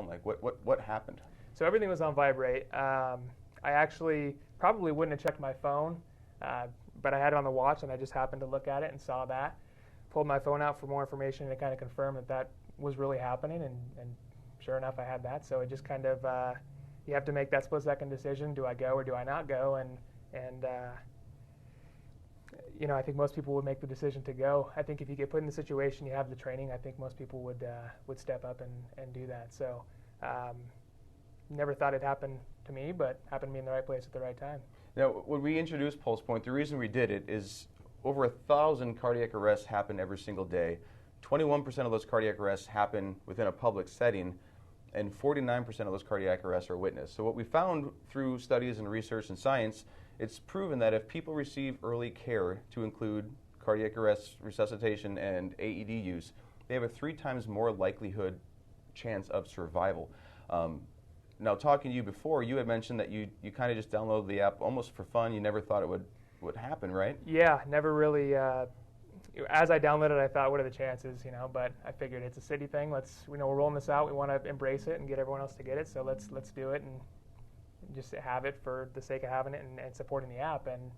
Like what happened? So everything was on vibrate. I actually probably wouldn't have checked my phone, but I had it on the watch, and I just happened to look at it and saw that. Pulled my phone out for more information to kind of confirm that was really happening, and sure enough, I had that. So it just kind of, you have to make that split-second decision: do I go or do I not go? And I think most people would make the decision to go. I think if you get put in the situation, you have the training, I think most people would step up and do that. So never thought it happened to me, but happened to be in the right place at the right time. Now, when we introduced PulsePoint, the reason we did it is over 1,000 cardiac arrests happen every single day. 21% of those cardiac arrests happen within a public setting, and 49% of those cardiac arrests are witnessed. So what we found through studies and research and science, it's proven that if people receive early care to include cardiac arrest, resuscitation, and AED use, they have a 3 times more likelihood chance of survival. Now, talking to you before, you had mentioned that you kind of just downloaded the app almost for fun. You never thought it would happen, right? Yeah, never really. As I downloaded it, I thought, what are the chances, But I figured it's a city thing. We're rolling this out. We want to embrace it and get everyone else to get it. So let's do it and just have it for the sake of having it and supporting the app. And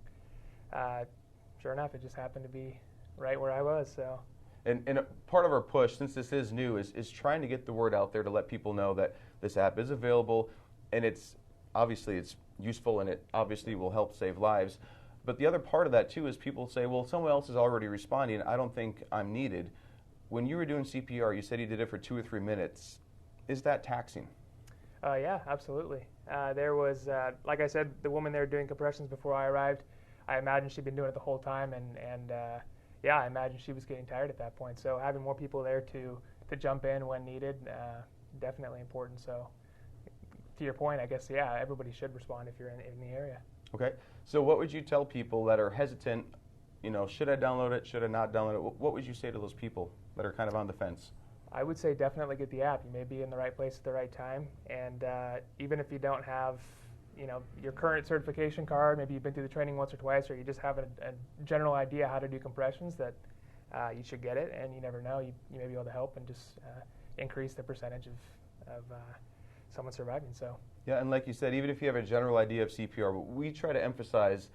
sure enough, it just happened to be right where I was. So. And part of our push, since this is new, is trying to get the word out there to let people know that this app is available, and it's useful, and it obviously will help save lives. But the other part of that, too, is people say, well, someone else is already responding. I don't think I'm needed. When you were doing CPR, you said you did it for 2 or 3 minutes. Is that taxing? Yeah, absolutely. There was, like I said, the woman there doing compressions before I arrived. I imagine she'd been doing it the whole time, and yeah, I imagine she was getting tired at that point. So having more people there to jump in when needed, definitely important. So to your point, I guess, yeah, everybody should respond if you're in the area. Okay. So what would you tell people that are hesitant, should I download it, should I not download it? What would you say to those people that are kind of on the fence? I would say definitely get the app. You may be in the right place at the right time. And even if you don't have your current certification card, maybe you've been through the training once or twice, or you just have a general idea how to do compressions, that you should get it, and you never know, you may be able to help and just increase the percentage of someone surviving. So yeah, and like you said, even if you have a general idea of CPR, what we try to emphasize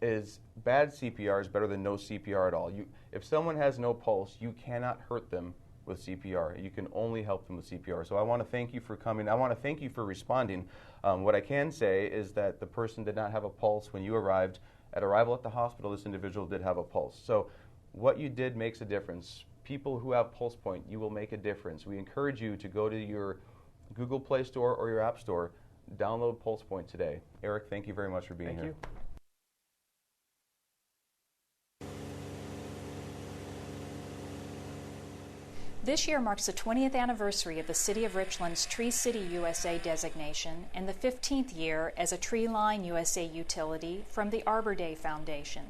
is bad CPR is better than no CPR at all. If someone has no pulse, you cannot hurt them with CPR. You can only help them with CPR. So I want to thank you for coming. I want to thank you for responding. What I can say is that the person did not have a pulse when you arrived. At arrival at the hospital, this individual did have a pulse. So what you did makes a difference. People who have PulsePoint, you will make a difference. We encourage you to go to your Google Play Store or your App Store, download PulsePoint today. Eric, thank you very much for being here. Thank you. This year marks the 20th anniversary of the City of Richland's Tree City USA designation and the 15th year as a Tree Line USA utility from the Arbor Day Foundation.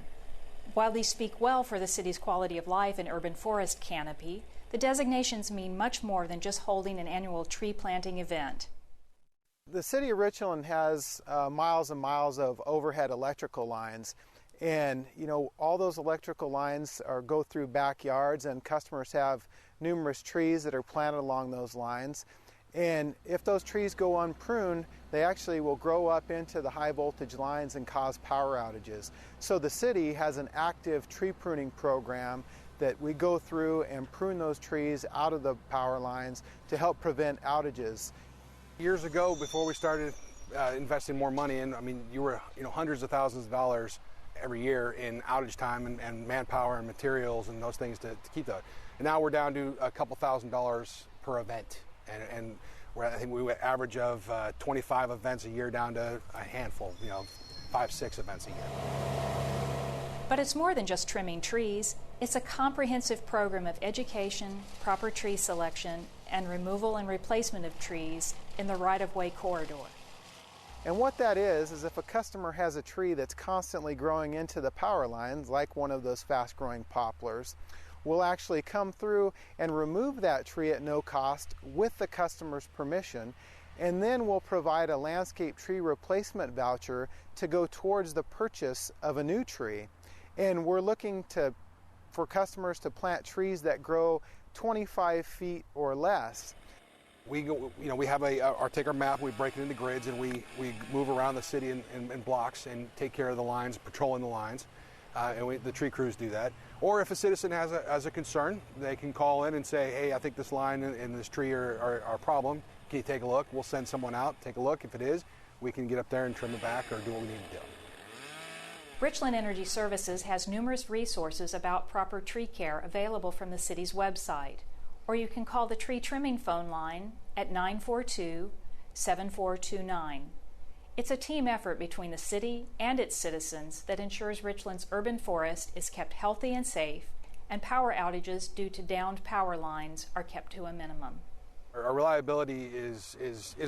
While these speak well for the city's quality of life and urban forest canopy, the designations mean much more than just holding an annual tree planting event. The City of Richland has miles and miles of overhead electrical lines. And, all those electrical lines go through backyards, and customers have numerous trees that are planted along those lines. And if those trees go unpruned, they actually will grow up into the high voltage lines and cause power outages. So the city has an active tree pruning program that we go through and prune those trees out of the power lines to help prevent outages. Years ago, before we started investing more money in, you were hundreds of thousands of dollars every year in outage time and manpower and materials and those things to keep that. And now we're down to a couple $1,000s per event, and I think we would average of 25 events a year down to a handful, 5-6 events a year. But it's more than just trimming trees. It's a comprehensive program of education, proper tree selection, and removal and replacement of trees in the right-of-way corridor. And what that is if a customer has a tree that's constantly growing into the power lines, like one of those fast-growing poplars, we'll actually come through and remove that tree at no cost with the customer's permission, and then we'll provide a landscape tree replacement voucher to go towards the purchase of a new tree. And we're looking for customers to plant trees that grow 25 feet or less. we go, we have take our map, we break it into grids, and we move around the city in blocks and take care of the lines, patrolling the lines, and the tree crews do that. Or if a citizen has a concern, they can call in and say, hey, I think this line and this tree are a problem. Can you take a look? We'll send someone out, take a look. If it is, we can get up there and trim it back or do what we need to do. Richland Energy Services has numerous resources about proper tree care available from the city's website, or you can call the tree trimming phone line at 942-7429. It's a team effort between the city and its citizens that ensures Richland's urban forest is kept healthy and safe, and power outages due to downed power lines are kept to a minimum. Our reliability is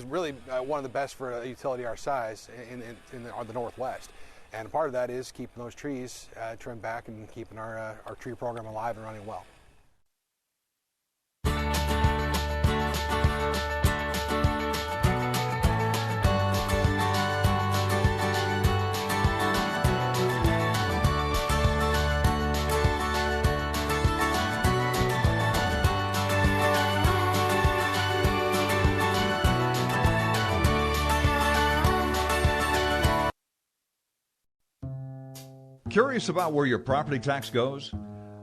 really one of the best for a utility our size in the Northwest. And part of that is keeping those trees trimmed back and keeping our tree program alive and running well. Curious about where your property tax goes?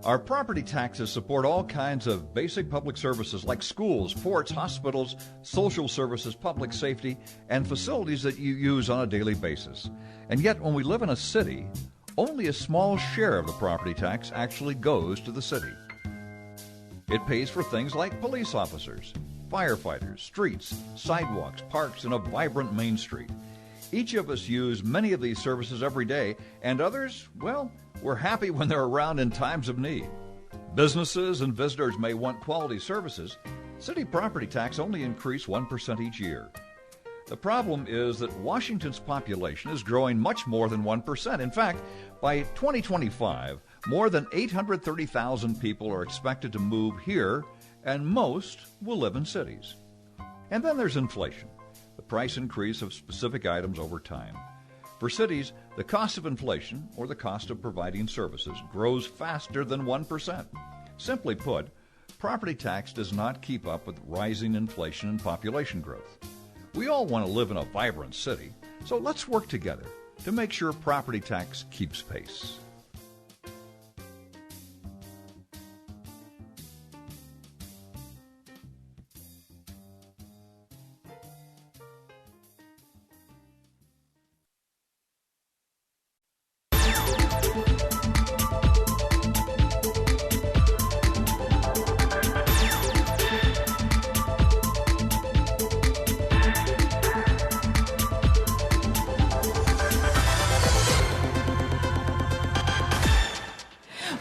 Our property taxes support all kinds of basic public services like schools, ports, hospitals, social services, public safety, and facilities that you use on a daily basis. And yet, when we live in a city, only a small share of the property tax actually goes to the city. It pays for things like police officers, firefighters, streets, sidewalks, parks, and a vibrant Main Street. Each of us use many of these services every day, and others, well, we're happy when they're around in times of need. Businesses and visitors may want quality services. City property tax only increase 1% each year. The problem is that Washington's population is growing much more than 1%. In fact, by 2025, more than 830,000 people are expected to move here, and most will live in cities. And then there's inflation, the price increase of specific items over time. For cities, the cost of inflation, or the cost of providing services, grows faster than 1%. Simply put, property tax does not keep up with rising inflation and population growth. We all want to live in a vibrant city, so let's work together to make sure property tax keeps pace.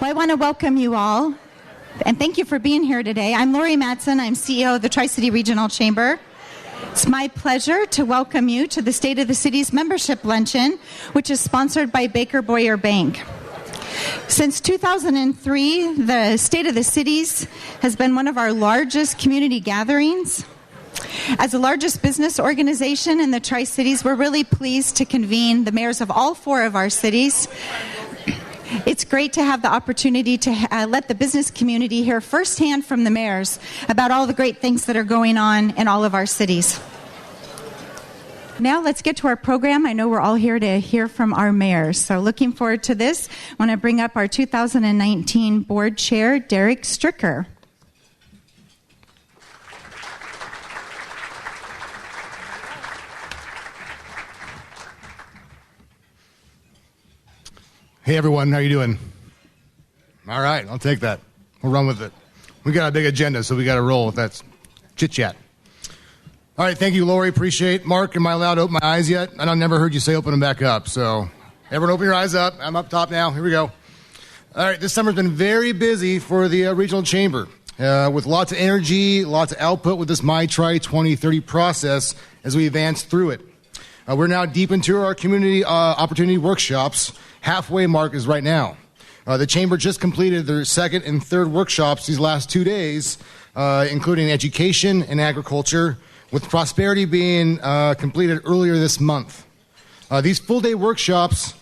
Well, I want to welcome you all, and thank you for being here today. I'm Lori Mattson. I'm CEO of the Tri-City Regional Chamber. It's my pleasure to welcome you to the State of the City's Membership Luncheon, which is sponsored by Baker Boyer Bank. Since 2003, the State of the Cities has been one of our largest community gatherings. As the largest business organization in the Tri-Cities, we're really pleased to convene the mayors of all four of our cities. It's great to have the opportunity to let the business community hear firsthand from the mayors about all the great things that are going on in all of our cities. Now let's get to our program. I know we're all here to hear from our mayors, so looking forward to this. I want to bring up our 2019 board chair, Derek Stricker. Hey everyone, how you doing? All right, I'll take that. We'll run with it. We got a big agenda, so we got to roll with that chit-chat. All right, thank you, Lori. Appreciate it. Mark, am I allowed to open my eyes yet? I never heard you say open them back up, so everyone open your eyes up. I'm up top now. Here we go. All right, this summer's been very busy for the Regional Chamber with lots of energy, lots of output with this My Tri 2030 process as we advance through it. We're now deep into our community opportunity workshops. Halfway mark is right now. The Chamber just completed their second and third workshops these last 2 days, including education and agriculture, with prosperity being completed earlier this month. These full-day workshops